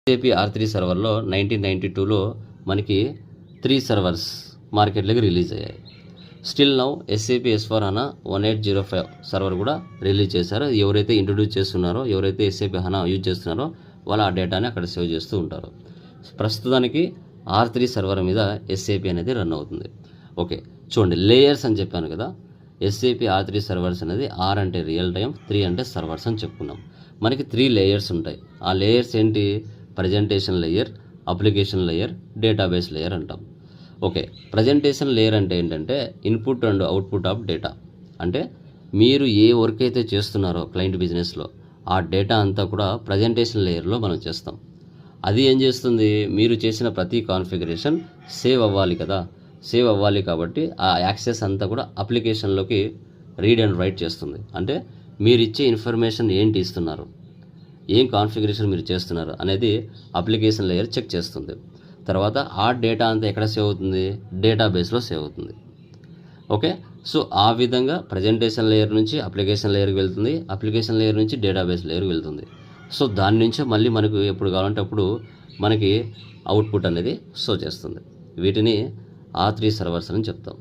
SAP R3 సర్వర్లో 1992లో మనకి 3 servers మార్కెట్లోకి release అయ్యాయి. Still now SAP S/4HANA 1805 server కూడా రిలీజ్ చేశారు. ఎవరైతే ఇంట్రొడ్యూస్ చేస్తున్నారో, ఎవరైతే ఎస్ఏపి HANA యూజ్ చేస్తున్నారో వాళ్ళు ఆ డేటాని అక్కడ సేవ్ చేస్తూ ఉంటారు. ప్రస్తుతానికి R3 సర్వర్ మీద ఎస్ఏపి అనేది రన్ అవుతుంది. ఓకే, చూడండి, లేయర్స్ అని చెప్పాను కదా. ఎస్ఏపి R3 సర్వర్స్ అనేది R అంటే రియల్ టైం, 3 అంటే సర్వర్స్ అని చెప్పుకున్నాం. మనకి 3 లేయర్స్ ఉంటాయి. ఆ లేయర్స్ ఏంటి? Presentation layer, application layer, database layer అంటాం. ఓకే, ప్రజెంటేషన్ లేయర్ అంటే ఏంటంటే input and output of data. అంటే మీరు ఏ వర్క్ అయితే చేస్తున్నారో క్లయింట్ బిజినెస్లో ఆ డేటా అంతా కూడా ప్రజెంటేషన్ లేయర్లో మనం చేస్తాం. అది ఏం చేస్తుంది? మీరు చేసిన ప్రతి కాన్ఫిగరేషన్ సేవ్ అవ్వాలి కదా. సేవ్ అవ్వాలి కాబట్టి ఆ యాక్సెస్ అంతా కూడా అప్లికేషన్లోకి రీడ్ అండ్ రైట్ చేస్తుంది. అంటే మీరు ఇచ్చే ఇన్ఫర్మేషన్ ఏంటి ఇస్తున్నారు, ఏం కాన్ఫిగరేషన్ మీరు చేస్తున్నారు అనేది అప్లికేషన్ లేయర్ చెక్ చేస్తుంది. తర్వాత ఆ డేటా అంతా ఎక్కడ సేవ్ అవుతుంది? డేటాబేస్లో సేవ్ అవుతుంది. ఓకే, సో ఆ విధంగా ప్రజెంటేషన్ లేయర్ నుంచి అప్లికేషన్ లేయర్కి వెళ్తుంది, అప్లికేషన్ లేయర్ నుంచి డేటాబేస్ లేయర్కి వెళ్తుంది. సో దాని నుంచే మళ్ళీ మనకు ఎప్పుడు కావాలంటే అప్పుడు మనకి అవుట్పుట్ అనేది షో చేస్తుంది. వీటిని R3 సర్వర్స్ అని చెప్తాం.